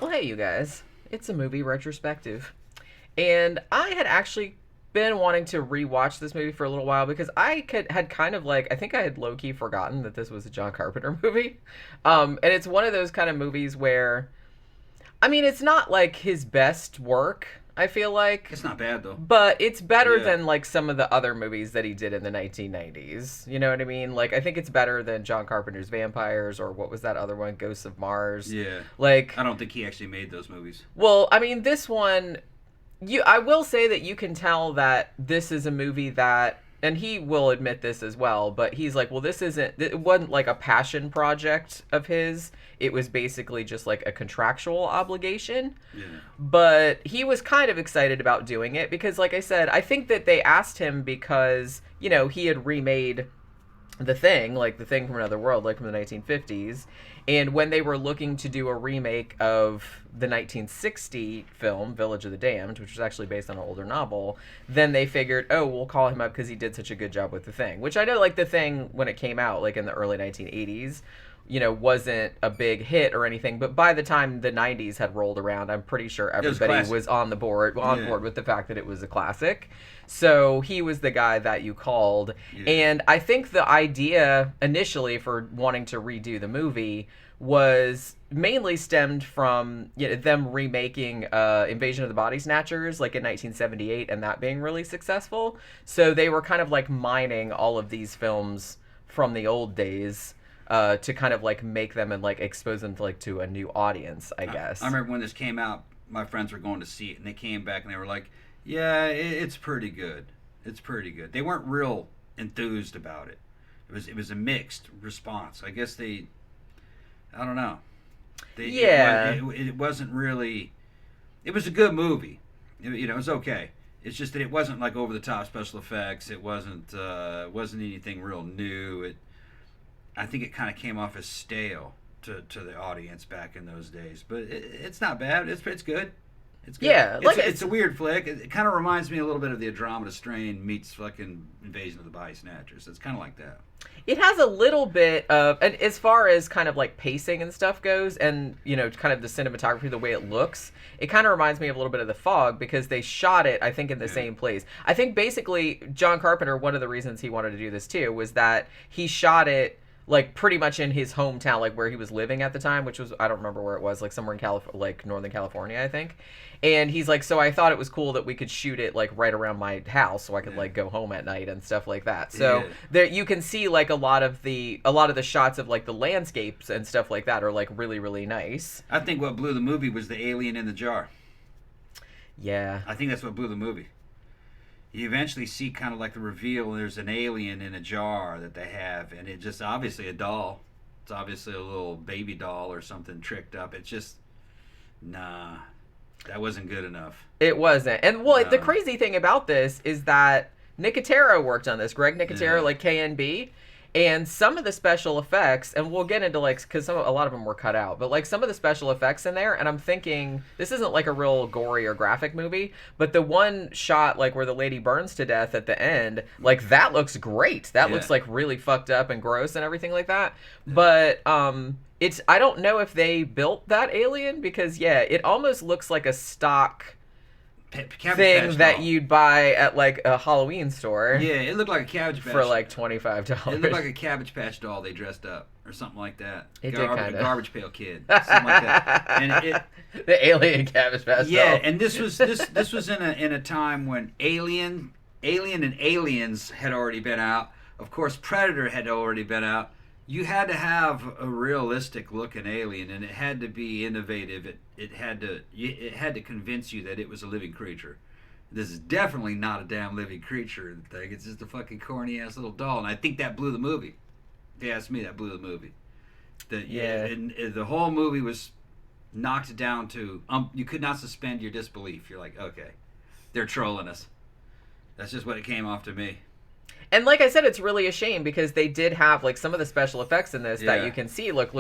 Well, hey, you guys. It's a movie retrospective. And I had actually been wanting to rewatch this movie for a little while because had kind of like, I think I had low key forgotten that this was a John Carpenter movie. And it's one of those kind of movies where, I mean, it's not like his best work, I feel like. It's not bad though. But it's better Yeah. than like some of the other movies that he did in the 1990s. You know what I mean? Like, I think it's better than John Carpenter's Vampires, or what was that other one, Ghosts of Mars. Yeah. Like, I don't think he actually made those movies. well, I mean, this one, I will say that you can tell that this is a movie that, and he will admit this as well, but he's like, well, it wasn't like a passion project of his. It was basically just like a contractual obligation. Yeah. But he was kind of excited about doing it because, like I said, I think that they asked him because, he had remade The Thing, like The Thing from Another World, like from the 1950s. And when they were looking to do a remake of the 1960 film, Village of the Damned, which was actually based on an older novel, then they figured, oh, we'll call him up because he did such a good job with The Thing. Which I know, like, The Thing, when it came out, like in the early 1980s, wasn't a big hit or anything. But by the time the 90s had rolled around, I'm pretty sure everybody was on board with the fact that it was a classic. So he was the guy that you called. Yeah. And I think the idea initially for wanting to redo the movie was mainly stemmed from them remaking Invasion of the Body Snatchers like in 1978 and that being really successful. So they were kind of like mining all of these films from the old days to kind of like make them and like expose them to a new audience, I guess. I remember when this came out, my friends were going to see it, and they came back and they were like, "Yeah, it's pretty good. It's pretty good." They weren't real enthused about it. It was a mixed response. I guess I don't know. It wasn't really. It was a good movie. It was okay. It's just that it wasn't like over the top special effects. It wasn't anything real new. I think it kind of came off as stale to the audience back in those days. But it's not bad. It's good. It's good. Yeah, it's a weird flick. It kind of reminds me a little bit of the Andromeda Strain meets fucking Invasion of the Body Snatchers. It's kind of like that. It has a little bit of, and as far as kind of like pacing and stuff goes, and kind of the cinematography, the way it looks, it kind of reminds me of a little bit of The Fog because they shot it, I think, in the same place. I think basically John Carpenter, one of the reasons he wanted to do this too was that he shot it like pretty much in his hometown, like where he was living at the time, which was, I don't remember where it was, like somewhere in like Northern California, I think. And he's like, so I thought it was cool that we could shoot it like right around my house so I could like go home at night and stuff like that. So there you can see like a lot of the shots of like the landscapes and stuff like that are like really, really nice. I think what blew the movie was the alien in the jar. Yeah. I think that's what blew the movie. You eventually see kind of like the reveal, there's an alien in a jar that they have, and it's just obviously a doll. It's obviously a little baby doll or something tricked up. It's just, nah, that wasn't good enough. It wasn't. And the crazy thing about this is that Nicotero worked on this, Greg Nicotero, like KNB. And some of the special effects, and we'll get into like, because a lot of them were cut out, but like some of the special effects in there, and I'm thinking, this isn't like a real gory or graphic movie, but the one shot like where the lady burns to death at the end, like that looks great. That looks like really fucked up and gross and everything like that. Yeah. But I don't know if they built that alien because it almost looks like a stock thing that you'd buy at like a Halloween store. Yeah, it looked like a Cabbage Patch for like $25. It looked like a Cabbage Patch doll they dressed up or something like that. It did kind of. Garbage Pail Kid, something like that. And the alien Cabbage Patch doll. Yeah, and this was in a time when Alien and Aliens had already been out. Of course, Predator had already been out. You had to have a realistic looking alien, and it had to be innovative. It had to convince you that it was a living creature. This is definitely not a damn living creature thing. It's just a fucking corny ass little doll, and I think that blew the movie. If you ask me, that blew the movie. And the whole movie was knocked down to you could not suspend your disbelief. You're like, okay, they're trolling us. That's just what it came off to me. And like I said, it's really a shame because they did have like some of the special effects in this that you can see look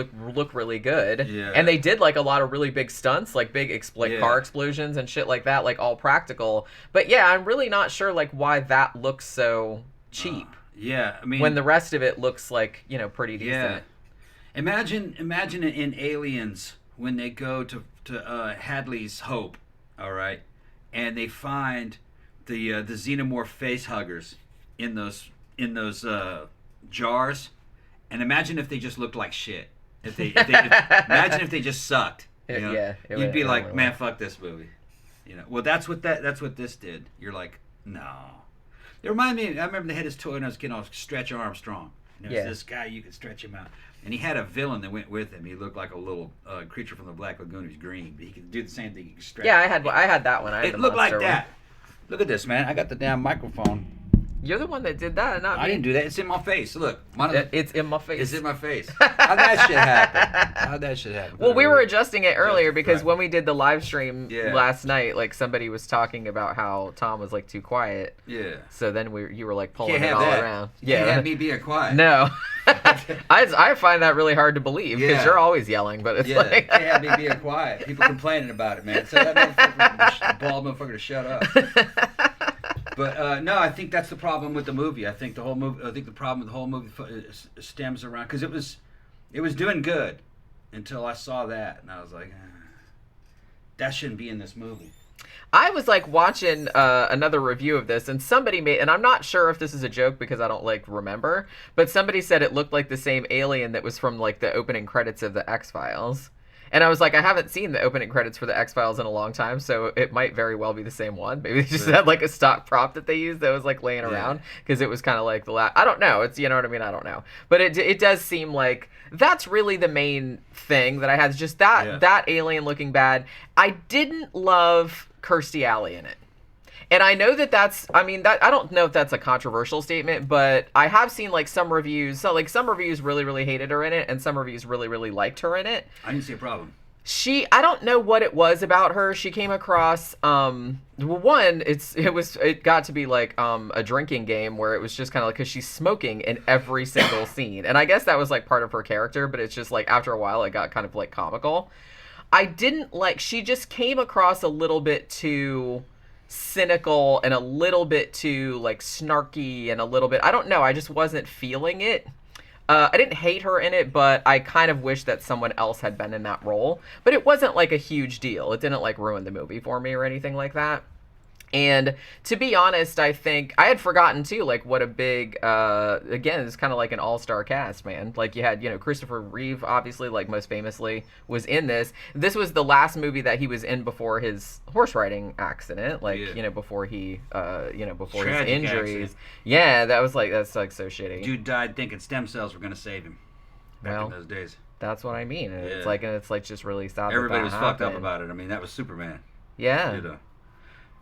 really good. Yeah. And they did like a lot of really big stunts, like big car explosions and shit like that, like all practical. But yeah, I'm really not sure like why that looks so cheap. I mean, when the rest of it looks like, pretty decent. Yeah. Imagine in Aliens when they go to Hadley's Hope, all right, and they find the xenomorph face huggers in those jars, and imagine if they just looked like shit. Imagine if they just sucked. You know? You'd be like, man, fuck this movie. You know, well, that's what this did. You're like, no. It reminded me. I remember they had this toy when I was getting off Stretch Armstrong. And there was this guy, you could stretch him out. And he had a villain that went with him. He looked like a little creature from the Black Lagoon. He was green, but he could do the same thing. He could stretch. Yeah, I had that one. It looked like that. Look at this, man. I got the damn microphone. You're the one that did that, not me. I didn't do that. It's in my face. Look. It's in my face. It's in my face. How'd that shit happen? Well, we were adjusting it earlier because when we did the live stream last night, like somebody was talking about how Tom was like too quiet. Yeah. So then you were like pulling it all around. You can't have me being quiet. No. I find that really hard to believe because you're always yelling, but it's like... You can't have me being quiet. People complaining about it, man. So that bald motherfucker to shut up. But no, I think that's the problem with the movie. I think the problem with the whole movie stems around because it was doing good until I saw that, and I was like, that shouldn't be in this movie. I was like watching another review of this, and somebody made, and I'm not sure if this is a joke because I don't like remember, but somebody said it looked like the same alien that was from like the opening credits of the X-Files. And I was like, I haven't seen the opening credits for the X-Files in a long time, so it might very well be the same one. Maybe they just had like a stock prop that they used that was like laying around because it was kind of like the last. I don't know. It's, you know what I mean? I don't know. But it does seem like that's really the main thing that I had. Is just that alien looking bad. I didn't love Kirstie Alley in it. And I know that's, I mean, that I don't know if that's a controversial statement, but I have seen like some reviews. So like some reviews really, really hated her in it, and some reviews really, really liked her in it. I didn't see a problem. I don't know what it was about her. She came across, one, it got to be like a drinking game where it was just kind of like, because she's smoking in every single scene. And I guess that was like part of her character, but it's just like after a while it got kind of like comical. I didn't like, she just came across a little bit too cynical and a little bit too like snarky and a little bit, I don't know, I just wasn't feeling it. I didn't hate her in it, but I kind of wish that someone else had been in that role. But it wasn't like a huge deal. It didn't like ruin the movie for me or anything like that. And to be honest, I think I had forgotten too, like what a big, again, it's kind of like an all-star cast, man. Like you had, Christopher Reeve, obviously, like most famously was in this. This was the last movie that he was in before his horse riding accident, like, before he, before his injuries. Accident. Yeah, that's like so shitty. Dude died thinking stem cells were going to save him back in those days. That's what I mean. And it's like just really sad. Everybody was fucked up about it. I mean, that was Superman. Yeah.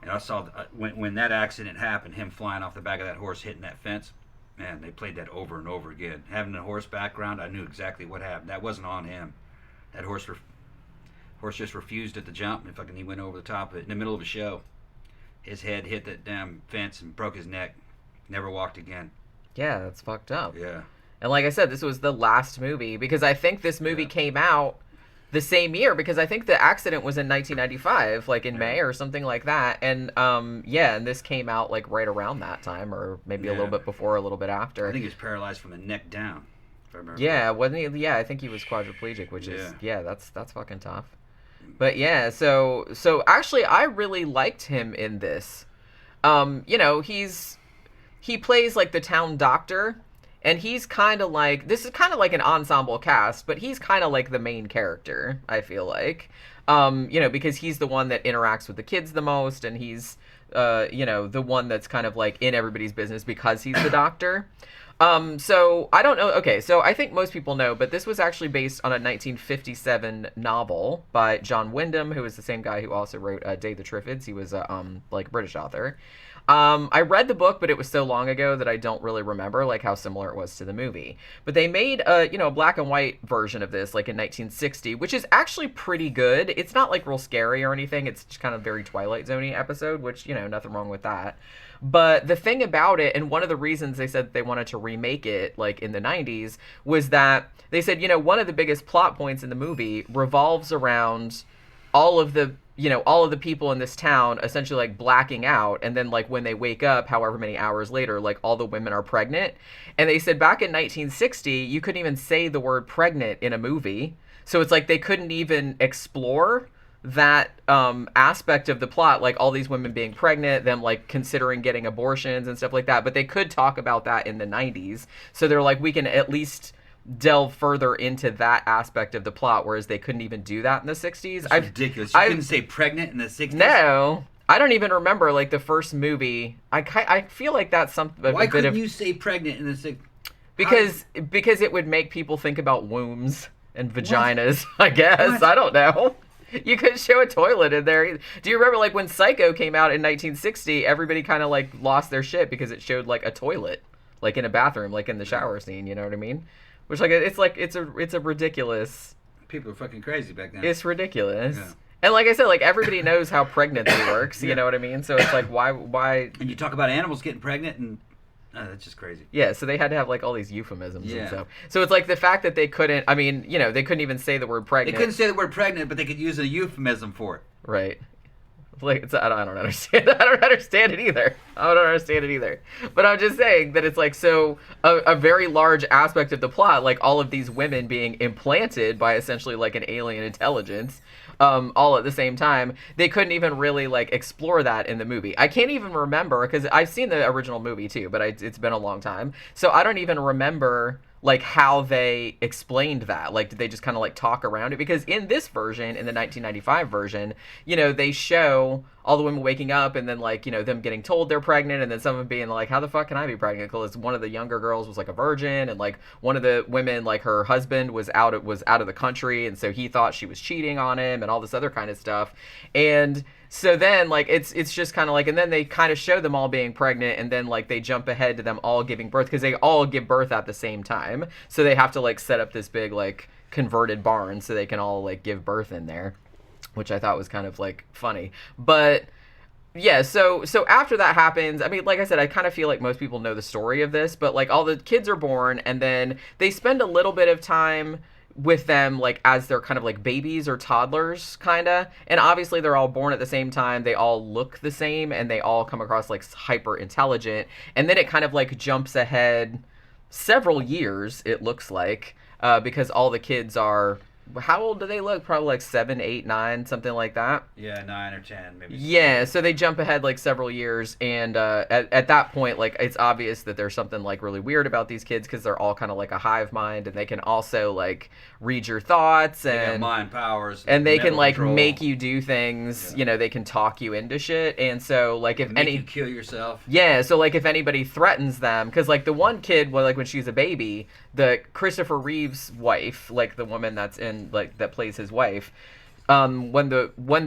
And I saw when that accident happened, him flying off the back of that horse, hitting that fence. Man, they played that over and over again. Having a horse background, I knew exactly what happened. That wasn't on him. That horse just refused at the jump, and fucking he went over the top of it in the middle of a show. His head hit that damn fence and broke his neck. Never walked again. Yeah, that's fucked up. Yeah. And like I said, this was the last movie because I think this movie came out the same year, because I think the accident was in 1995, like in May or something like that. And and this came out like right around that time, or maybe a little bit before, a little bit after. I think he was paralyzed from the neck down, if I remember. Yeah, wasn't he? Yeah, I think he was quadriplegic, which is that's fucking tough. But yeah, so actually I really liked him in this. He plays like the town doctor. And he's kind of like, this is kind of like an ensemble cast, but he's kind of like the main character, I feel like. Because he's the one that interacts with the kids the most, and he's, the one that's kind of like in everybody's business because he's the doctor. So I don't know. Okay, so I think most people know, but this was actually based on a 1957 novel by John Wyndham, who is the same guy who also wrote Day of the Triffids. He was a British author. I read the book, but it was so long ago that I don't really remember like how similar it was to the movie. But they made a black and white version of this like in 1960, which is actually pretty good. It's not like real scary or anything. It's just kind of very Twilight Zone-y episode, which, nothing wrong with that. But the thing about it, and one of the reasons they said they wanted to remake it like in the 90s, was that they said, one of the biggest plot points in the movie revolves around all of the people in this town essentially like blacking out, and then like when they wake up however many hours later, like all the women are pregnant. And they said back in 1960 you couldn't even say the word pregnant in a movie, so it's like they couldn't even explore that aspect of the plot, like all these women being pregnant, them like considering getting abortions and stuff like that, but they could talk about that in the 90s. So they're like, we can at least delve further into that aspect of the plot, whereas they couldn't even do that in the 60s. It's ridiculous. You couldn't say pregnant in the 60s? No. I don't even remember, like, the first movie. I feel like that's something. Why couldn't you say pregnant in the 60s? Because it would make people think about wombs and vaginas, what? I guess. What? I don't know. You couldn't show a toilet in there. Do you remember, like, when Psycho came out in 1960, everybody kind of, like, lost their shit because it showed, like, a toilet, like, in a bathroom, like, in the shower scene, you know what I mean? Which, like, it's a ridiculous... People are fucking crazy back then. It's ridiculous. Yeah. And like I said, like, everybody knows how pregnancy works, you know what I mean? So it's like, why... And you talk about animals getting pregnant, and that's just crazy. Yeah, so they had to have, like, all these euphemisms and stuff. So it's like the fact that they couldn't, I mean, you know, they couldn't even say the word pregnant. They couldn't say the word pregnant, but they could use a euphemism for it. Right. Like, I don't understand. I don't understand it either. But I'm just saying that it's like, so a very large aspect of the plot, like all of these women being implanted by essentially like an alien intelligence, all at the same time, they couldn't even really like explore that in the movie. I can't even remember, because I've seen the original movie too, but it's been a long time, so I don't even remember like how they explained that. Like, did they just kind of like talk around it? Because in this version, in the 1995 version, you know, they show all the women waking up and then like, you know, them getting told they're pregnant, and then some of them being like, how the fuck can I be pregnant? Because one of the younger girls was like a virgin, and like one of the women, like her husband was out of the country, and so he thought she was cheating on him and all this other kind of stuff. And so then, like, it's just kind of like, and then they kind of show them all being pregnant, and then, like, they jump ahead to them all giving birth, because they all give birth at the same time. So they have to, like, set up this big, like, converted barn so they can all, like, give birth in there, which I thought was kind of, like, funny. But, yeah, so after that happens, I mean, like I said, I kind of feel like most people know the story of this, but, like, all the kids are born, and then they spend a little bit of time with them, like, as they're kind of like babies or toddlers, kind of, and obviously they're all born at the same time, they all look the same, and they all come across like hyper intelligent, and then it kind of like jumps ahead several years, it looks like, because all the kids are, how old do they look? Probably like 7, 8, 9, something like that. Yeah, 9 or 10, maybe. Yeah, so they jump ahead like several years, and at that point, like, it's obvious that there's something like really weird about these kids, because they're all kind of like a hive mind, and they can also like read your thoughts, and they have mind powers, and they can like make you do things. Yeah. You know, they can talk you into shit, and so like if make you kill yourself. Yeah, so like if anybody threatens them, because like the one kid, well, like when she's a baby, the Christopher Reeve's wife, like the woman that's in like that plays his wife, when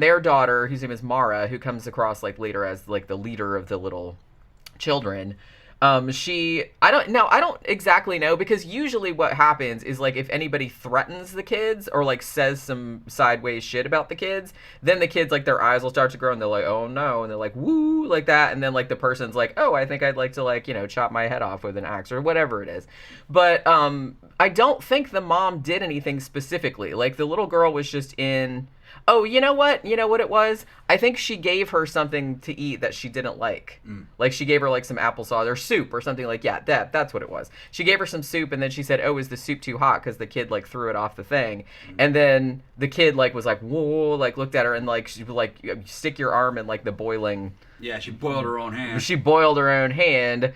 their daughter, whose name is Mara, who comes across like later as like the leader of the little children, I don't exactly know, because usually what happens is like if anybody threatens the kids or like says some sideways shit about the kids, then the kids, like, their eyes will start to grow, and they're like, oh no, and they're like, woo, like that, and then like the person's like, oh, I think I'd like to, like, you know, chop my head off with an axe or whatever it is. But I don't think the mom did anything specifically. Like, the little girl was just in... Oh, you know what? You know what it was? I think she gave her something to eat that she didn't like. Like, she gave her, like, some applesauce or soup or something like, yeah, that's what it was. She gave her some soup, and then she said, oh, is the soup too hot? Because the kid, like, threw it off the thing. And then the kid, like, was like, whoa, like, looked at her, and, like, she was like, stick your arm in, like, the boiling... Yeah, she boiled her own hand. She boiled her own hand.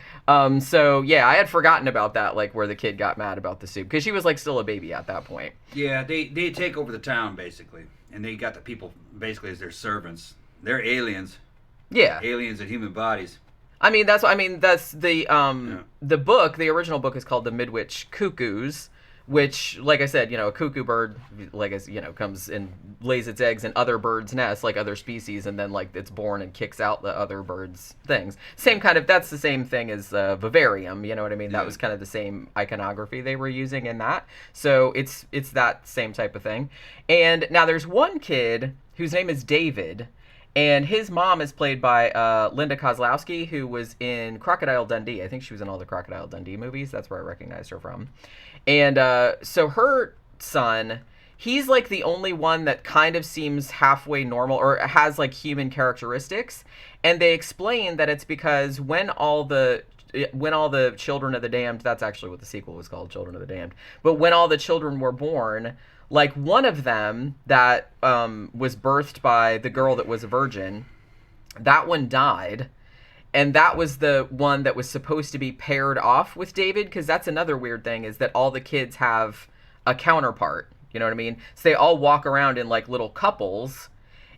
So, yeah, I had forgotten about that, like, where the kid got mad about the soup. Because she was, like, still a baby at that point. Yeah, they take over the town, basically. And they got the people basically as their servants. They're aliens. Yeah. Aliens in human bodies. That's the the book, the original book is called The Midwich Cuckoos, which, like I said, you know, a cuckoo bird, like, you know, comes and lays its eggs in other birds' nests, like other species, and then, like, it's born and kicks out the other birds' things. Same kind of, that's the same thing as vivarium, you know what I mean? Yeah. That was kind of the same iconography they were using in that. So it's that same type of thing. And now there's one kid whose name is David, and his mom is played by Linda Kozlowski, who was in Crocodile Dundee. I think she was in all the Crocodile Dundee movies. That's where I recognized her from. And so her son, he's like the only one that kind of seems halfway normal or has like human characteristics. And they explain that it's because when all the Children of the Damned, that's actually what the sequel was called, Children of the Damned. But when all the children were born, like one of them that was birthed by the girl that was a virgin, that one died. And that was the one that was supposed to be paired off with David, because that's another weird thing, is that all the kids have a counterpart. You know what I mean? So they all walk around in like little couples.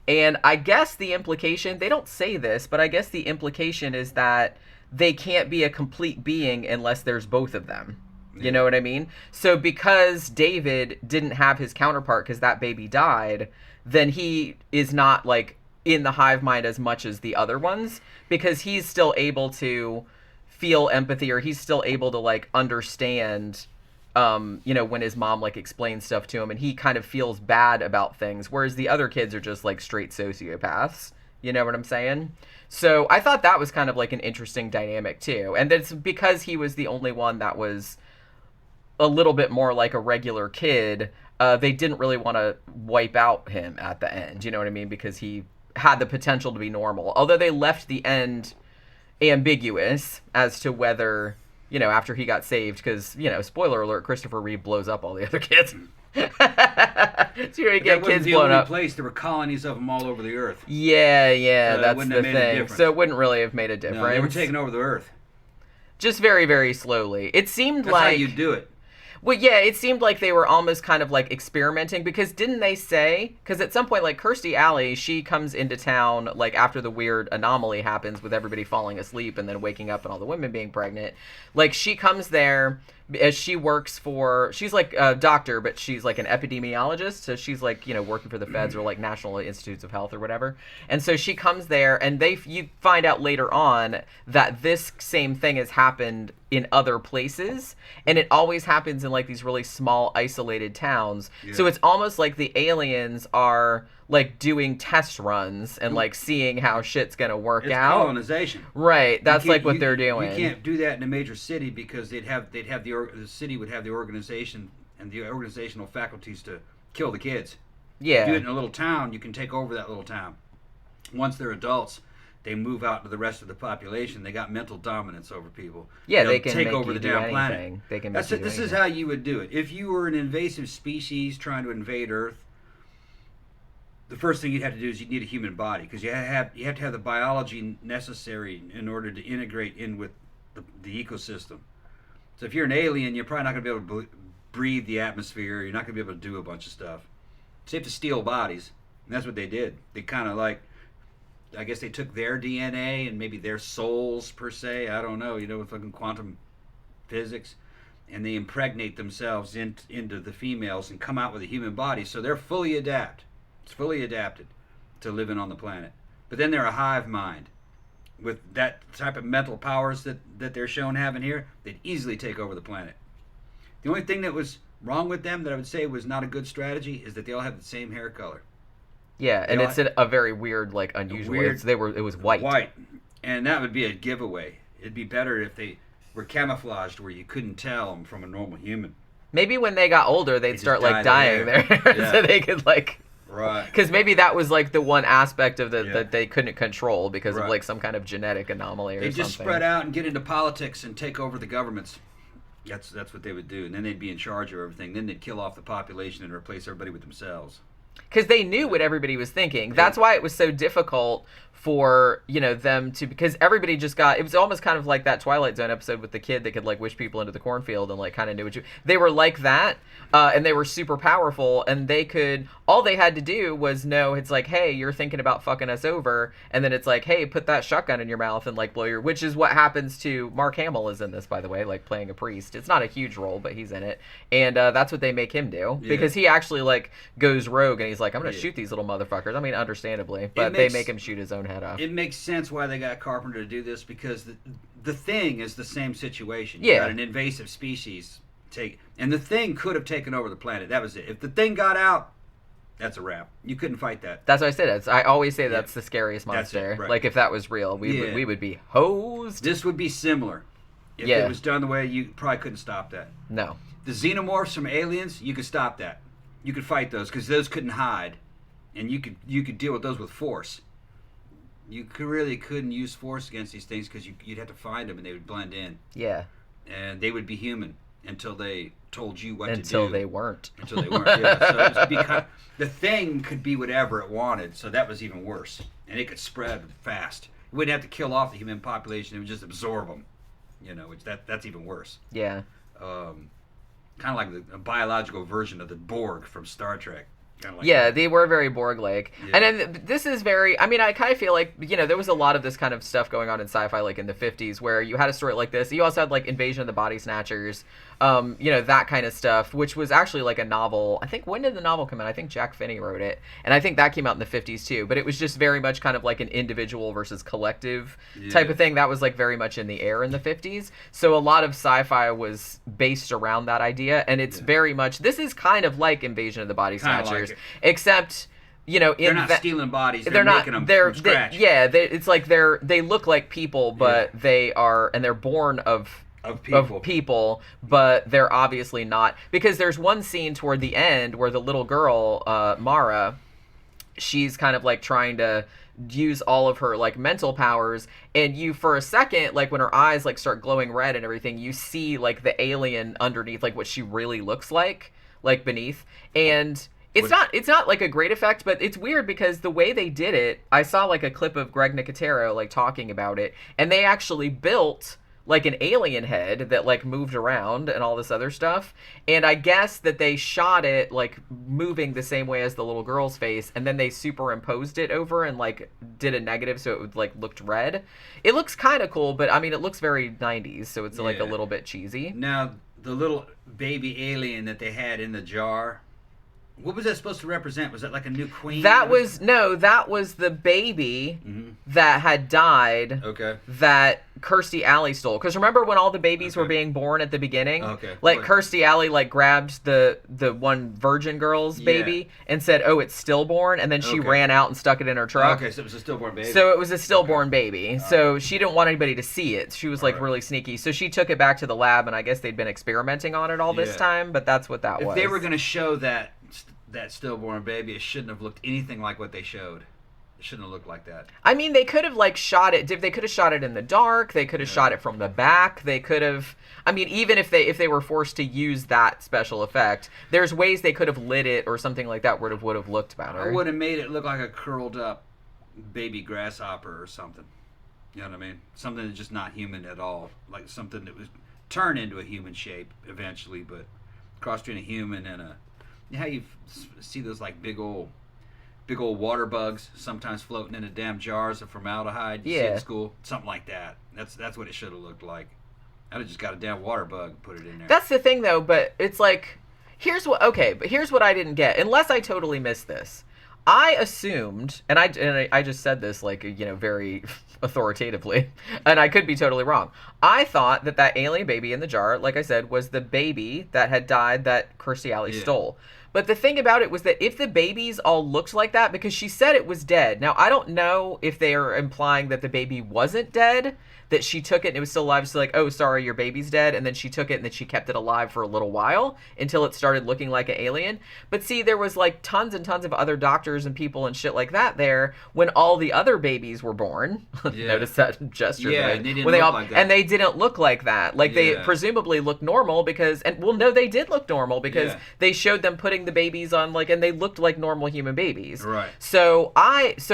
And I guess the implication, they don't say this, but I guess the implication is that they can't be a complete being unless there's both of them. You know what I mean? So because David didn't have his counterpart because that baby died, then he is not like in the hive mind as much as the other ones, because he's still able to feel empathy, or he's still able to like understand, you know, when his mom like explains stuff to him, and he kind of feels bad about things, whereas the other kids are just like straight sociopaths. You know what I'm saying? So I thought that was kind of like an interesting dynamic too. And that's because he was the only one that was a little bit more like a regular kid. They didn't really want to wipe out him at the end. You know what I mean? Because he had the potential to be normal. Although they left the end ambiguous as to whether, you know, after he got saved, because, you know, spoiler alert, Christopher Reeve blows up all the other kids. So you get kids blown up. Place, there were colonies of them all over the earth. Yeah, so that's the thing. So it wouldn't really have made a difference. No, they were taking over the earth. Just very, very slowly. It seemed that's like... how you do it. Well, yeah, it seemed like they were almost kind of like experimenting, because didn't they say, because at some point, like Kirstie Alley, she comes into town like after the weird anomaly happens with everybody falling asleep and then waking up and all the women being pregnant. Like she comes there as she works for, she's like a doctor, but she's like an epidemiologist. So she's like, you know, working for the feds or like National Institutes of Health or whatever. And so she comes there, and you find out later on that this same thing has happened in other places, and it always happens in like these really small isolated towns. Yeah. So it's almost like the aliens are like doing test runs and like seeing how shit's gonna work out. It's colonization, right? That's like what they're doing. You can't do that in a major city, because the city would have the organization and the organizational faculties to kill the kids. Yeah. Do it in a little town, you can take over that little town. Once they're adults, they move out to the rest of the population. They got mental dominance over people. Yeah, they'll they can take make over you the do damn anything. planet. They can. That's it. This is how you would do it. If you were an invasive species trying to invade Earth, the first thing you'd have to do is you'd need a human body, because you have to have the biology necessary in order to integrate in with the ecosystem. So if you're an alien, you're probably not going to be able to breathe the atmosphere. You're not going to be able to do a bunch of stuff. So you have to steal bodies, and that's what they did. They kind of like, I guess they took their DNA and maybe their souls per se, I don't know, you know, with fucking quantum physics, and they impregnate themselves into the females and come out with a human body. So they're fully adapted. It's fully adapted to living on the planet. But then they're a hive mind. With that type of mental powers that they're shown having here, they'd easily take over the planet. The only thing that was wrong with them that I would say was not a good strategy is that they all have the same hair color. Yeah, and it's a very weird, like, unusual. It was white. White, and that would be a giveaway. It'd be better if they were camouflaged where you couldn't tell them from a normal human. Maybe when they got older, they'd start like dyeing their hair, so they could like. Right. Because maybe that was like the one aspect of that they couldn't control because of like some kind of genetic anomaly or something. They'd just spread out and get into politics and take over the governments. That's what they would do, and then they'd be in charge of everything. Then they'd kill off the population and replace everybody with themselves. Because they knew what everybody was thinking. That's why it was so difficult for, you know, them to, because everybody just got, it was almost kind of like that Twilight Zone episode with the kid that could like wish people into the cornfield and like kind of knew what they were like that, and they were super powerful, and they could, all they had to do was know, it's like, hey, you're thinking about fucking us over, and then it's like, hey, put that shotgun in your mouth and like blow your, which is what happens to, Mark Hamill is in this, by the way, like playing a priest. It's not a huge role, but he's in it, and that's what they make him do, because he actually like goes rogue, and he's like, I'm gonna shoot these little motherfuckers. I mean, understandably, but they make him shoot his own head off. It makes sense why they got Carpenter to do this, because the Thing is the same situation. You got an invasive species and the Thing could have taken over the planet. That was it. If the Thing got out, that's a wrap. You couldn't fight that. That's what I said. I always say that's the scariest monster. Right. Like if that was real, we would be hosed. This would be similar. If it was done the way, you probably couldn't stop that. No. The xenomorphs from Aliens, you could stop that. You could fight those because those couldn't hide, and you could deal with those with force. You really couldn't use force against these things because you'd have to find them and they would blend in. Yeah. And they would be human. until they told you what to do. Until they weren't. Until they weren't, yeah. So it was because the thing could be whatever it wanted, so that was even worse. And it could spread fast. It wouldn't have to kill off the human population, it would just absorb them. Which that's even worse. Yeah. Kind of like a biological version of the Borg from Star Trek. Like yeah, that. they were very Borg-like. Yeah. And then this is very... I mean, I kind of feel like, there was a lot of this kind of stuff going on in sci-fi, like in the 50s, where you had a story like this. You also had, like, Invasion of the Body Snatchers, that kind of stuff, which was actually, like, a novel. I think, when did the novel come out? I think Jack Finney wrote it. And I think that came out in the 50s, too. But it was just very much kind of like an individual versus collective type of thing. That was, like, very much in the air in the 50s. So a lot of sci-fi was based around that idea. And it's very much... This is kind of like Invasion of the Body Snatchers. Except, they're not stealing bodies. They're making them from scratch. It's like they look like people, but they're born of people, but they're obviously not. Because there's one scene toward the end where the little girl, Mara, she's kind of like trying to use all of her like mental powers, and you for a second, like when her eyes like start glowing red and everything, you see like the alien underneath, like what she really looks like beneath. And it's not like a great effect, but it's weird because the way they did it, I saw like a clip of Greg Nicotero like talking about it, and they actually built like an alien head that like moved around and all this other stuff. And I guess that they shot it like moving the same way as the little girl's face, and then they superimposed it over and like did a negative so it would like looked red. It looks kind of cool, but I mean it looks very 90s, so it's like a little bit cheesy. Now, the little baby alien that they had in the jar, what was that supposed to represent? Was that like a new queen? That was the baby that had died. Okay. That Kirstie Alley stole. Because remember when all the babies were being born at the beginning? Okay. Like Kirstie Alley like grabbed the one virgin girl's baby and said, "Oh, it's stillborn," and then she ran out and stuck it in her truck. Okay, so it was a stillborn baby. So it was a stillborn baby. So she didn't want anybody to see it. She was like really sneaky. So she took it back to the lab, and I guess they'd been experimenting on it all this time. But that's what that was. If they were going to show that stillborn baby, it shouldn't have looked anything like what they showed. It shouldn't have looked like that. I mean, they could have like shot it. They could have shot it in the dark. They could have shot it from the back. They could have. I mean, even if they were forced to use that special effect, there's ways they could have lit it or something like that where it would have looked better. I would have made it look like a curled up baby grasshopper or something. You know what I mean? Something that's just not human at all. Like something that was turned into a human shape eventually, but crossed between a human and a. You know how you see those like big old water bugs sometimes floating in the damn jars of formaldehyde you see at school? Something like that. That's what it should have looked like. I'd have just got a damn water bug and put it in there. That's the thing though, but it's like here's what I didn't get, unless I totally missed this. I assumed, and I just said this like, very authoritatively, and I could be totally wrong. I thought that alien baby in the jar, like I said, was the baby that had died that Kirstie Alley stole. But the thing about it was that if the babies all looked like that, because she said it was dead. Now, I don't know if they are implying that the baby wasn't dead, that she took it and it was still alive. She's like, "Oh, sorry, your baby's dead." And then she took it and then she kept it alive for a little while until it started looking like an alien. But see, there was like tons and tons of other doctors and people and shit like that there when all the other babies were born. Notice that gesture. Yeah, they didn't look like that. And they didn't look like that. Like they presumably looked normal because, they did look normal because they showed them putting the babies on and they looked like normal human babies. Right. So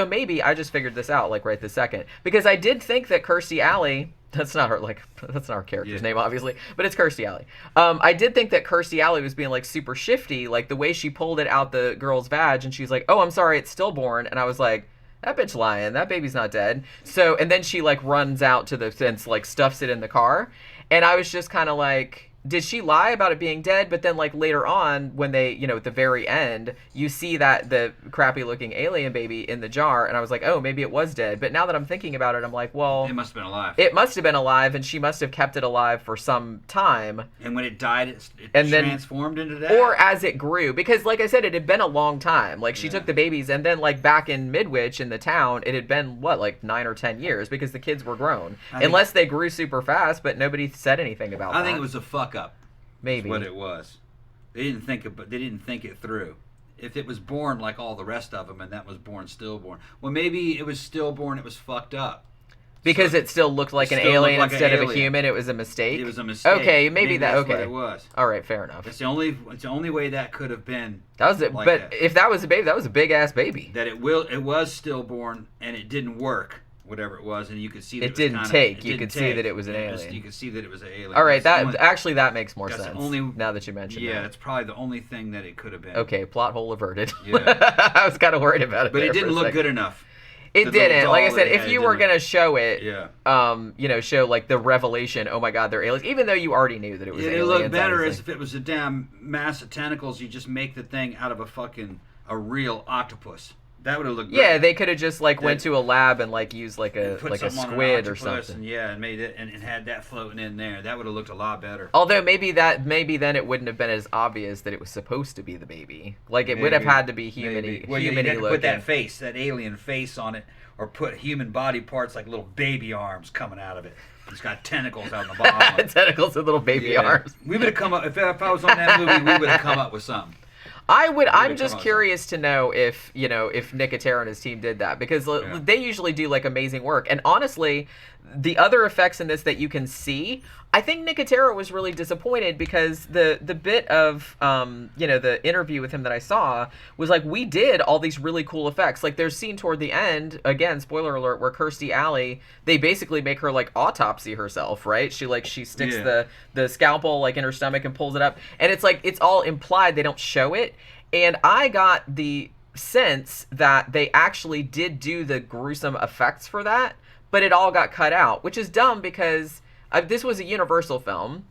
maybe I just figured this out like right this second, because I did think that Kirstie Alley, that's not her character's name obviously, but it's Kirstie Alley. I did think that Kirstie Alley was being like super shifty, like the way she pulled it out the girl's vag and she's like, "Oh, I'm sorry, it's stillborn," and I was like, that bitch lying, that baby's not dead. So, and then she like runs out to the fence, like stuffs it in the car, and I was just kind of like, did she lie about it being dead? But then like later on when they, at the very end, you see that the crappy looking alien baby in the jar, and I was like, oh, maybe it was dead. But now that I'm thinking about it, I'm like, well, it must have been alive. It must have been alive, and she must have kept it alive for some time. And when it died, it transformed into that? Or as it grew. Because like I said, it had been a long time. Like she took the babies, and then like back in Midwich in the town, it had been like 9 or 10 years because the kids were grown. Unless they grew super fast, but nobody said anything about that. I think it was a fuck up. Maybe. That's what it was. They didn't think it through. If it was born like all the rest of them and that was born stillborn. Well, maybe it was stillborn, it was fucked up. Because it still looked like an alien instead of a human. It was a mistake. It was a mistake. Okay, maybe that. That's Okay, what it was. All right, fair enough. It's the only way that could have been. That was it. Like but that. if that was a baby, that was a big ass baby. That it was stillborn and it didn't work, whatever it was, and you could see that it didn't take. You could see that it was an alien. You could see that it was an alien. All right, that makes more sense. Now that you mentioned yeah, that. that's probably the only thing that it could have been. Okay, plot hole averted. Yeah. I was kind of worried about it, but it didn't look good enough. It didn't. Like I said, if you were gonna show it, show like the revelation. Oh my God, they're aliens. Even though you already knew that it was aliens. It looked better as if it was a damn mass of tentacles. You just make the thing out of a real octopus. That would have looked great. Yeah, they could have just went to a lab and used a squid or something. And made it and had that floating in there. That would have looked a lot better. Although maybe then it wouldn't have been as obvious that it was supposed to be the baby. It would have had to be human-y. Well, you had to put that alien face on it, or put human body parts like little baby arms coming out of it. It's got tentacles out the bottom. Tentacles and little baby arms. We would have come up if I was on that movie. We would have come up with something. I'm just curious to know if Nicotero and his team did that, because they usually do amazing work. And honestly, the other effects in this that you can see, I think Nicotero was really disappointed, because the bit of the interview with him that I saw was we did all these really cool effects. There's a scene toward the end, again, spoiler alert, where Kirstie Alley, they basically make her autopsy herself, right? She sticks the scalpel in her stomach and pulls it up, and it's all implied, they don't show it. And I got the sense that they actually did do the gruesome effects for that, but it all got cut out, which is dumb, because this was a Universal film,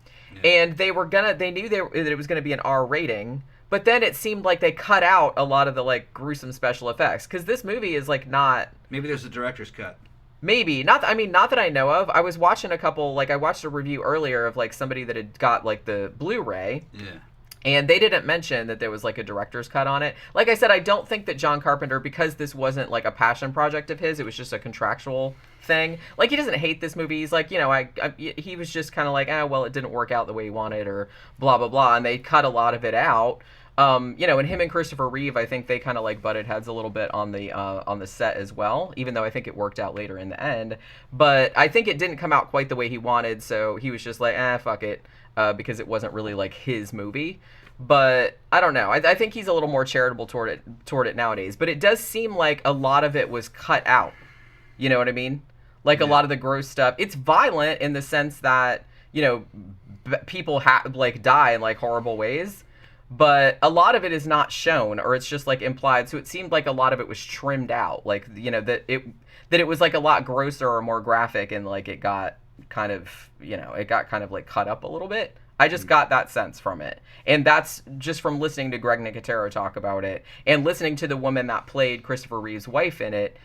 and they knew that it was gonna be an R rating, but then it seemed like they cut out a lot of the gruesome special effects, because this movie is not. Maybe there's a director's cut. Maybe not. Not that I know of. I was watching a couple. I watched a review earlier of somebody that had got the Blu-ray. Yeah. And they didn't mention that there was a director's cut on it. Like I said, I don't think that John Carpenter, because this wasn't a passion project of his, it was just a contractual thing. He doesn't hate this movie. He's he was just kind of well, it didn't work out the way he wanted, or blah blah blah, and they cut a lot of it out. And him and Christopher Reeve, I think they kind of butted heads a little bit on the set as well, even though I think it worked out later in the end. But I think it didn't come out quite the way he wanted, so he was just fuck it. Because it wasn't really his movie. But I don't know. I think he's a little more charitable toward it nowadays. But it does seem like a lot of it was cut out. You know what I mean? A lot of the gross stuff. It's violent in the sense that people die in horrible ways. But a lot of it is not shown, or it's just implied. So it seemed like a lot of it was trimmed out. That it was a lot grosser or more graphic, and it got kind of cut up a little bit. I just got that sense from it, and that's just from listening to Greg Nicotero talk about it, and listening to the woman that played Christopher Reeve's wife in it.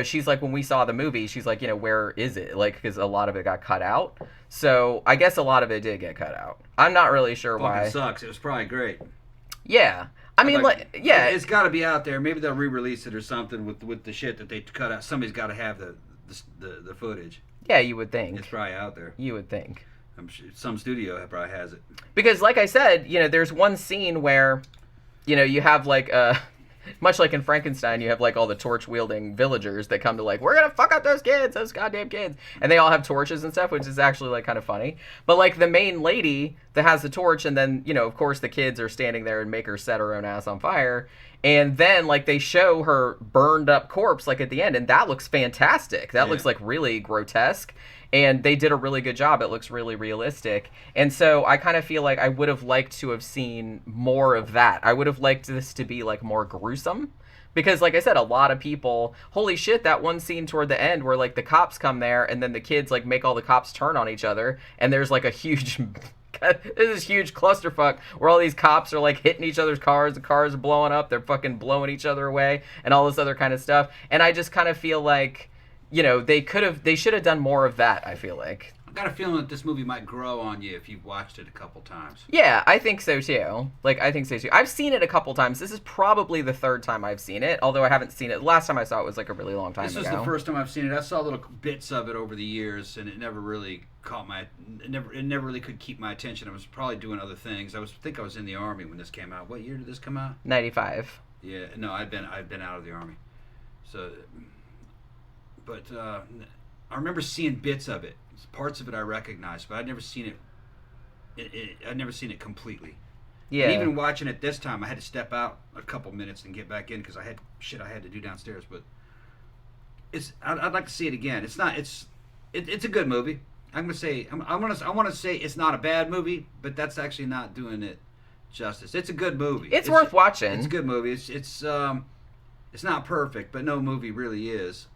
She's when we saw the movie, she's where is it? Because a lot of it got cut out. So I guess a lot of it did get cut out. I'm not really sure why. Fucking sucks. It was probably great. Yeah. Yeah. It's got to be out there. Maybe they'll re-release it or something with the shit that they cut out. Somebody's got to have the footage. Yeah, you would think. It's probably out there. You would think. I'm sure some studio probably has it. Because, like I said, there's one scene where, you have much like in Frankenstein, you have all the torch-wielding villagers that come to we're gonna fuck up those goddamn kids, and they all have torches and stuff, which is actually kind of funny. But the main lady that has the torch, and then of course the kids are standing there and make her set her own ass on fire. And then, they show her burned up corpse, at the end, and that looks fantastic. That looks, really grotesque. And they did a really good job. It looks really realistic. And so I kind of feel I would have liked to have seen more of that. I would have liked this to be, more gruesome. Because, like I said, a lot of people... Holy shit, that one scene toward the end where, the cops come there, and then the kids, make all the cops turn on each other, and there's, a huge... This is huge clusterfuck where all these cops are hitting each other's cars, the cars are blowing up, they're fucking blowing each other away, and all this other kind of stuff. And I just kind of feel they should have done more of that, I feel like. I've got a feeling that this movie might grow on you if you've watched it a couple times. Yeah, I think so too. I think so too. I've seen it a couple times. This is probably the third time I've seen it, although I haven't seen it. Last time I saw it was a really long time ago. This was the first time I've seen it. I saw little bits of it over the years, and it never really never really could keep my attention. I was probably doing other things. I think I was in the Army when this came out. What year did this come out? 95. Yeah, no, I'd been out of the Army. So, but I remember seeing bits of it. Parts of it I recognized, but I'd never seen it. I'd never seen it completely. Yeah. And even watching it this time, I had to step out a couple minutes and get back in because I had shit I had to do downstairs. But I'd like to see it again. It's a good movie. I'm gonna say I want to say it's not a bad movie, but that's actually not doing it justice. It's a good movie. It's worth watching. It's a good movie. It's not perfect, but no movie really is.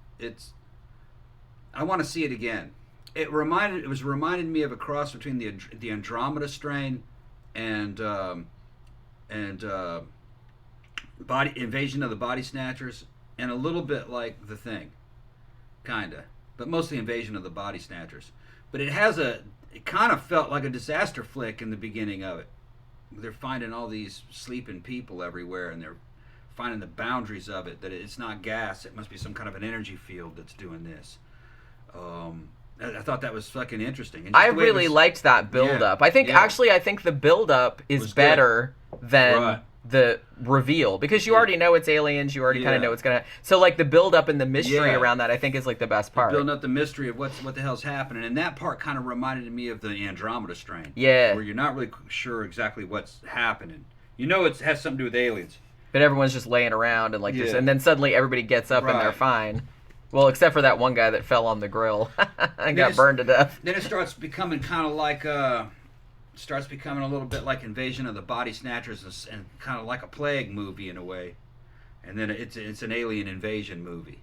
I want to see it again. It was reminded me of a cross between the Andromeda Strain and Invasion of the Body Snatchers, and a little bit like The Thing, kinda, but mostly Invasion of the Body Snatchers. But it kind of felt like a disaster flick in the beginning of it. They're finding all these sleeping people everywhere, and they're finding the boundaries of it, that it's not gas, it must be some kind of an energy field that's doing this. I thought that was fucking interesting. I really liked that build-up. I think the build-up is better than the reveal, because you already know it's aliens, you already kind of know what's gonna. So like the build-up and the mystery around that, I think, is like the best part. Building up the mystery of what the hell's happening, and that part kind of reminded me of the Andromeda Strain. Yeah, where you're not really sure exactly what's happening. You know it has something to do with aliens, but everyone's just laying around and like this, and then suddenly everybody gets up and they're fine. Well, except for that one guy that fell on the grill and got burned to death. Then it starts becoming kind of like starts becoming a little bit like Invasion of the Body Snatchers, and kind of like a plague movie in a way. And then it's an alien invasion movie.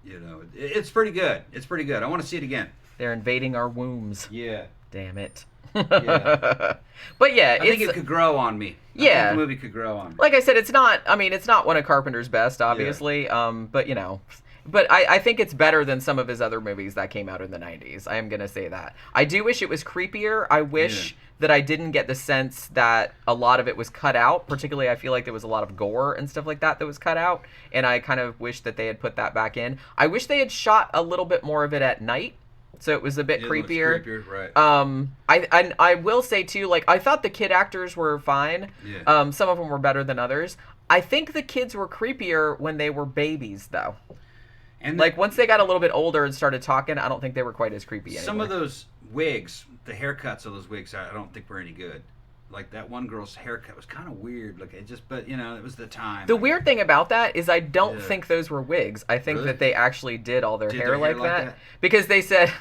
You know, it's pretty good. It's pretty good. I want to see it again. They're invading our wombs. Yeah. Damn it. Yeah. But yeah, I think it could grow on me. I think the movie could grow on me. Like I said, it's not one of Carpenter's best, obviously. But you know. But I think it's better than some of his other movies that came out in the 90s. I am going to say that. I do wish it was creepier. I wish that I didn't get the sense that a lot of it was cut out. Particularly, I feel like there was a lot of gore and stuff like that was cut out. And I kind of wish that they had put that back in. I wish they had shot a little bit more of it at night, so it was a bit creepier. Right. I will say, too, like, I thought the kid actors were fine. Yeah. Some of them were better than others. I think the kids were creepier when they were babies, though. And like once they got a little bit older and started talking, I don't think they were quite as creepy anymore. Some of those wigs, the haircuts of those wigs, I don't think were any good. Like that one girl's haircut was kind of weird. Like but you know, it was the time. The weird thing about that is I don't think those were wigs. I think that they actually did all their hair like that because they said.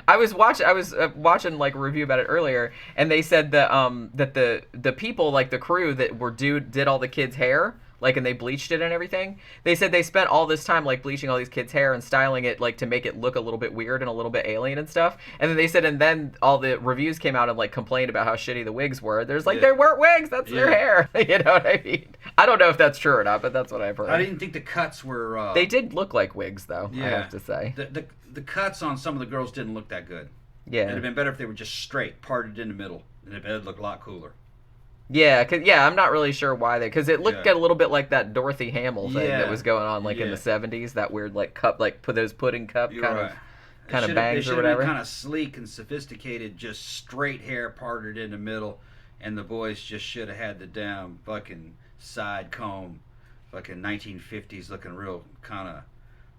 I was watching like a review about it earlier, and they said that that the people, like the crew that did all the kids' hair, like, and they bleached it and everything. They said they spent all this time like bleaching all these kids' hair and styling it like to make it look a little bit weird and a little bit alien and stuff. And then they said, and then all the reviews came out and like complained about how shitty the wigs were. There's like they weren't wigs, that's their hair. You know what I mean? I don't know if that's true or not, but that's what I've heard. I didn't think the cuts were. They did look like wigs, though. I have to say. The cuts on some of the girls didn't look that good. Yeah. It'd have been better if they were just straight, parted in the middle, and it'd look a lot cooler. Yeah, I'm not really sure why because it looked a little bit like that Dorothy Hamill thing that was going on like in the 70s, that weird like cup, like put those pudding cup kind of bangs or whatever. Kind of sleek and sophisticated, just straight hair parted in the middle, and the boys just should have had the damn fucking side comb, fucking 1950s looking real kind of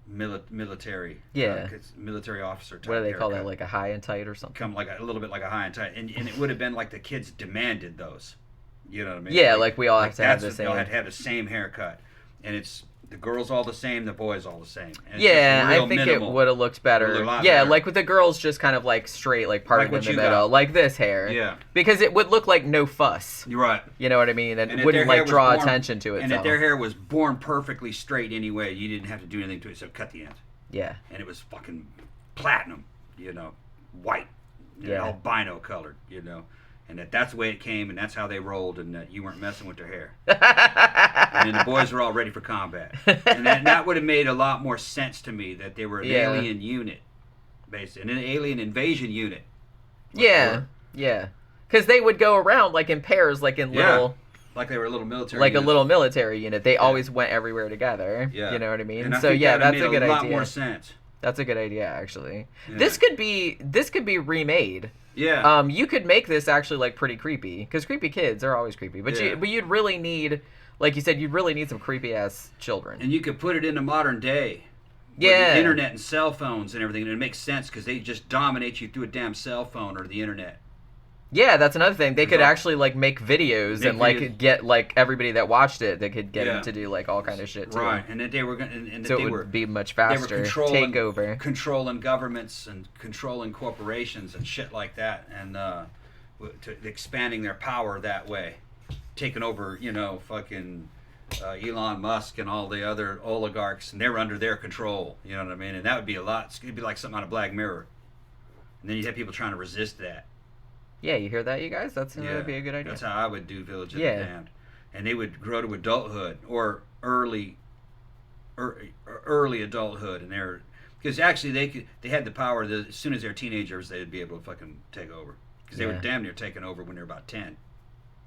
military. Yeah. Military officer type. What do they call that? Like a high and tight or something? Come like a little bit like a high and tight, and it would have been like the kids demanded those. You know what I mean? Yeah, like we all have to have the same. They all had to have the same haircut, and it's the girls all the same, the boys all the same. And I think it would have looked better. Like with the girls just kind of like straight, like parted in the middle, like this hair. Yeah. Because it would look like no fuss. You're right. You know what I mean? And it wouldn't like draw attention to it. And if their hair was born perfectly straight anyway, you didn't have to do anything to it except cut the end. Yeah. And it was fucking platinum, white, albino colored, And that's the way it came, and that's how they rolled, and that you weren't messing with their hair. And then the boys were all ready for combat. And that would have made a lot more sense to me, that they were an alien unit, basically, an alien invasion unit. Yeah. Because they would go around, like, in pairs, like in little... Like they were a little military unit. Like a little military unit. They always went everywhere together. Yeah. You know what I mean? And I think that's a good idea. A lot more sense. That's a good idea, actually. Yeah. This could be remade. Yeah. You could make this actually like pretty creepy, because creepy kids are always creepy. But you'd really need, like you said, you'd really need some creepy ass children. And you could put it into modern day, Yeah. The internet and cell phones and everything, and it makes sense because they just dominate you through a damn cell phone or the internet. Yeah, that's another thing. They could actually like make videos and like get like everybody that watched it. They could get them to do like all kind of shit too. Right, and that they were going, and that so they it were would be much faster. Take over, controlling governments and controlling corporations and shit like that, and expanding their power that way, taking over. Fucking Elon Musk and all the other oligarchs, and they're under their control. You know what I mean? And that would be a lot. It'd be like something out of Black Mirror. And then you'd have people trying to resist that. Yeah, you hear that, you guys? That'd be a good idea. That's how I would do Village of the Damned. And they would grow to adulthood or early adulthood, and because actually they had the power that as soon as they're teenagers they'd be able to fucking take over, because they were damn near taking over when they were about 10.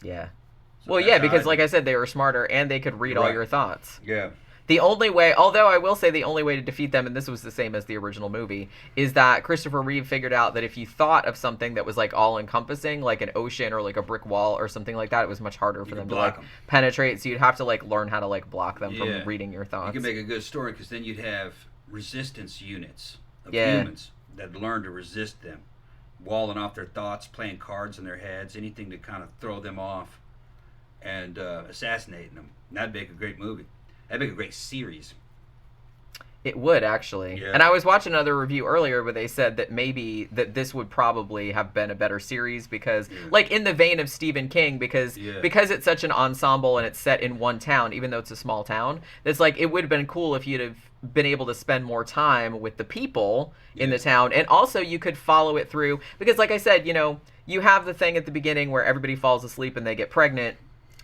Yeah. So well, yeah, because like I said, they were smarter and they could read all your thoughts. Yeah. The only way, although I will say the only way to defeat them, and this was the same as the original movie, is that Christopher Reeve figured out that if you thought of something that was like all-encompassing, like an ocean or like a brick wall or something like that, it was much harder for them to like penetrate. So you'd have to like learn how to like block them from reading your thoughts. You could make a good story, because then you'd have resistance units of humans that learn to resist them, walling off their thoughts, playing cards in their heads, anything to kind of throw them off, and assassinating them. That'd make a great movie. That'd make a great series. It would, actually. Yeah. And I was watching another review earlier where they said that maybe that this would probably have been a better series because, like, in the vein of Stephen King, because it's such an ensemble and it's set in one town, even though it's a small town, it's like it would have been cool if you'd have been able to spend more time with the people in the town. And also you could follow it through, because like I said, you have the thing at the beginning where everybody falls asleep and they get pregnant.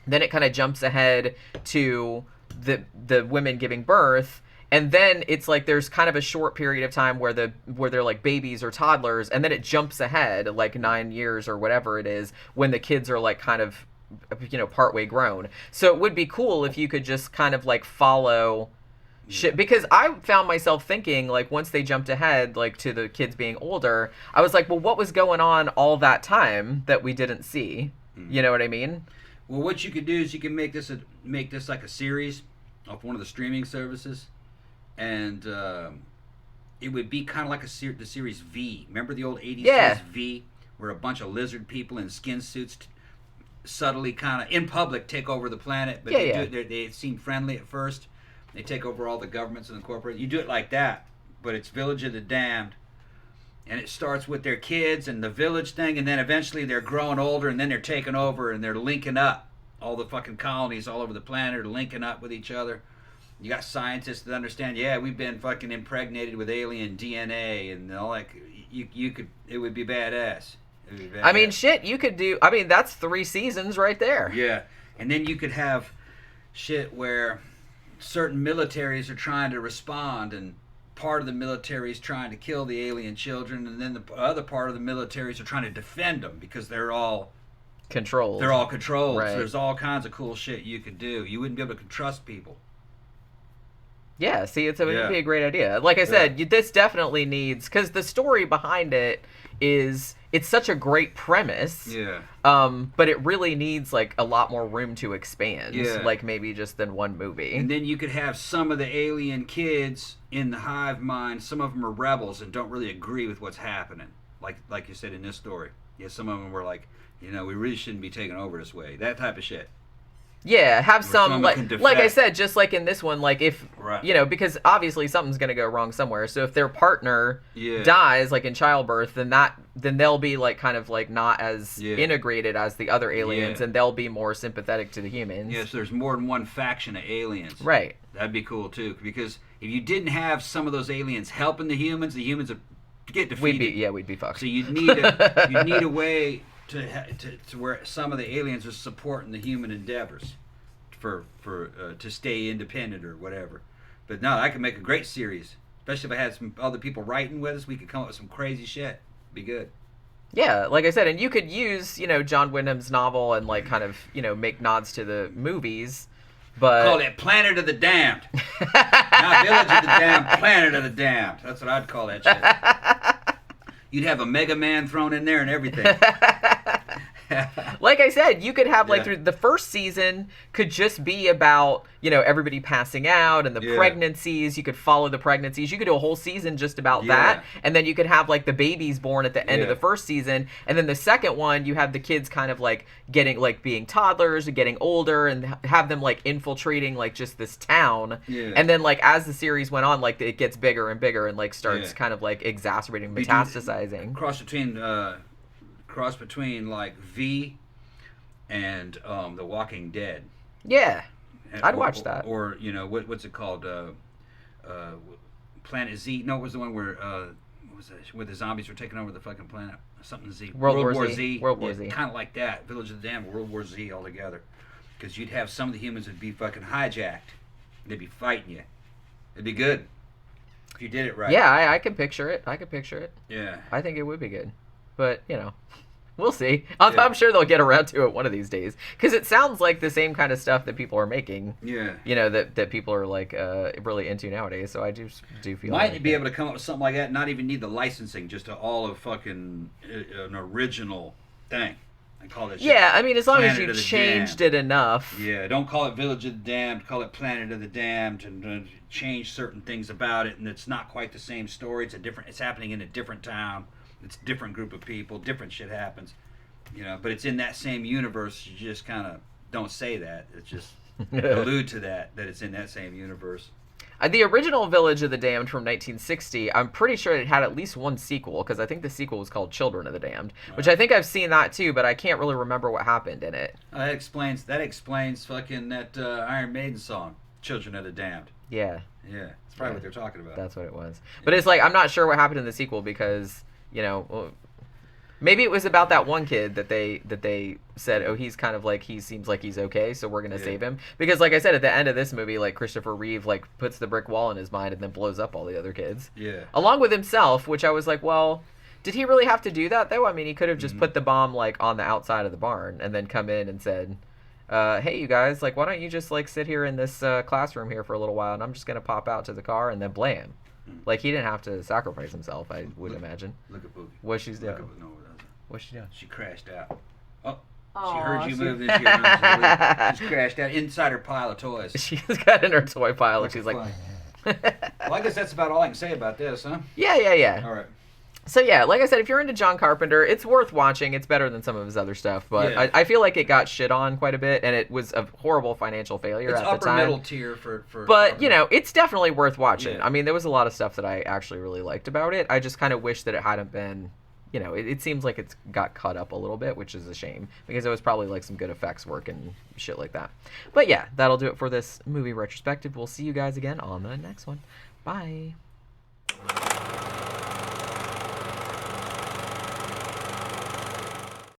Then it kind of jumps ahead to the women giving birth, and then it's like there's kind of a short period of time where they're like babies or toddlers, and then it jumps ahead like 9 years or whatever it is when the kids are like kind of partway grown. So it would be cool if you could just kind of like follow shit, because I found myself thinking, like, once they jumped ahead like to the kids being older, I was like, well, what was going on all that time that we didn't see? You know what I mean? Well, what you could do is you can make this like a series off one of the streaming services, and it would be kind of like the series V. Remember the old 80s series V, where a bunch of lizard people in skin suits subtly kind of in public take over the planet, but they seem friendly at first. They take over all the governments and the corporate. You do it like that, but it's Village of the Damned. And it starts with their kids and the village thing, and then eventually they're growing older, and then they're taking over, and they're linking up. All the fucking colonies all over the planet are linking up with each other. You got scientists that understand, we've been fucking impregnated with alien DNA, and all like it would be badass. I mean, shit, you could do, that's 3 seasons right there. Yeah. And then you could have shit where certain militaries are trying to respond, and part of the military is trying to kill the alien children, and then the other part of the militaries are trying to defend them because they're all controlled. Right. So there's all kinds of cool shit you could do. You wouldn't be able to trust people. Yeah, see, it would be a great idea. Like I said, this definitely needs, because the story behind it is, it's such a great premise. Yeah. But it really needs like a lot more room to expand. Yeah. Like maybe just than one movie. And then you could have some of the alien kids in the hive mind. Some of them are rebels and don't really agree with what's happening. Like you said in this story. Yeah, some of them were like, we really shouldn't be taken over this way. That type of shit. Yeah, have some, like I said, just like in this one, like if, because obviously something's going to go wrong somewhere. So if their partner dies, like in childbirth, then they'll be like kind of like not as integrated as the other aliens, and they'll be more sympathetic to the humans. Yes, there's more than one faction of aliens. Right. That'd be cool too, because if you didn't have some of those aliens helping the humans would get defeated. We'd be fucked. So you'd need a way to where some of the aliens are supporting the human endeavors for to stay independent or whatever. But no, I could make a great series, especially if I had some other people writing with us. We could come up with some crazy shit. Be good. Yeah, like I said, and you could use John Wyndham's novel and like kind of make nods to the movies. But call it Planet of the Damned. Not Village of the Damned, Planet of the Damned. That's what I'd call that shit. You'd have a Mega Man thrown in there and everything. Like I said, you could have like Yeah. through the first season could just be about, you know, everybody passing out and the Yeah. pregnancies. You could follow the pregnancies. You could do a whole season just about Yeah. that. And then you could have like the babies born at the end of Yeah. the first season. And then the second one, you have the kids kind of like getting like being toddlers and getting older and have them like infiltrating like just this town. Yeah. And then like as the series went on, like it gets bigger and bigger and like starts Yeah. kind of like exacerbating, We do- metastasizing. cross between like V and The Walking Dead. Yeah. I'd Or- watch that. Or you know what's it called? Planet Z. No, it was the one where what was that? Where the zombies were taking over the fucking planet. Something Z. World War Z. World War Z. Kind of like that. Village of the Damned. World War Z all together. Because you'd have some of the humans would be fucking hijacked. They'd be fighting you. It'd be good if you did it right. Yeah, I can picture it. I can picture it. Yeah. I think it would be good. But, you know, we'll see. I'm Yeah. sure they'll get around to it one of these days. Because it sounds like the same kind of stuff that people are making, Yeah. you know, that people are, like, really into nowadays. So I do feel Might like be able to come up with something like that, not even need the licensing, just all of fucking an original thing. I call it. Yeah, I mean, as long as Planet you of the changed Damned. it enough. Yeah, don't call it Village of the Damned, call it Planet of the Damned, and change certain things about it, and it's not quite the same story. It's happening in a different town. It's a different group of people. Different shit happens, you know. But it's in that same universe. You just kind of don't say that. It's just allude to that it's in that same universe. The original Village of the Damned from 1960, I'm pretty sure it had at least one sequel, because I think the sequel was called Children of the Damned, which I think I've seen that too, but I can't really remember what happened in it. That explains fucking that Iron Maiden song, Children of the Damned. Yeah. Yeah, that's probably what they're talking about. That's what it was. But it's like, I'm not sure what happened in the sequel because, you know, maybe it was about that one kid that they said, oh, he's kind of like, he seems like he's okay, so we're going to save him. Because like I said, at the end of this movie, like Christopher Reeve, like puts the brick wall in his mind and then blows up all the other kids. Yeah. Along with himself, which I was like, well, did he really have to do that though? I mean, he could have just put the bomb like on the outside of the barn and then come in and said, hey, you guys, like, why don't you just like sit here in this classroom here for a little while and I'm just going to pop out to the car and then blam. Like, he didn't have to sacrifice himself, I would imagine. Look at Boogie. What she's doing? No, it doesn't. What's she doing? She crashed out. Oh, Aw, she heard you she- move into your room. So she crashed out inside her pile of toys. She's got in her toy pile and she's like, Well, I guess that's about all I can say about this, huh? yeah. All right. So yeah, like I said, if you're into John Carpenter, it's worth watching. It's better than some of his other stuff, but Yeah. I feel like it got shit on quite a bit, and it was a horrible financial failure It's at the upper time. middle tier for But, you know, it's definitely worth watching. Yeah. I mean, there was a lot of stuff that I actually really liked about it. I just kind of wish that it hadn't been, you know, it seems like it's got cut up a little bit, which is a shame, because it was probably like some good effects work and shit like that. But yeah, that'll do it for this movie retrospective. We'll see you guys again on the next one. Bye.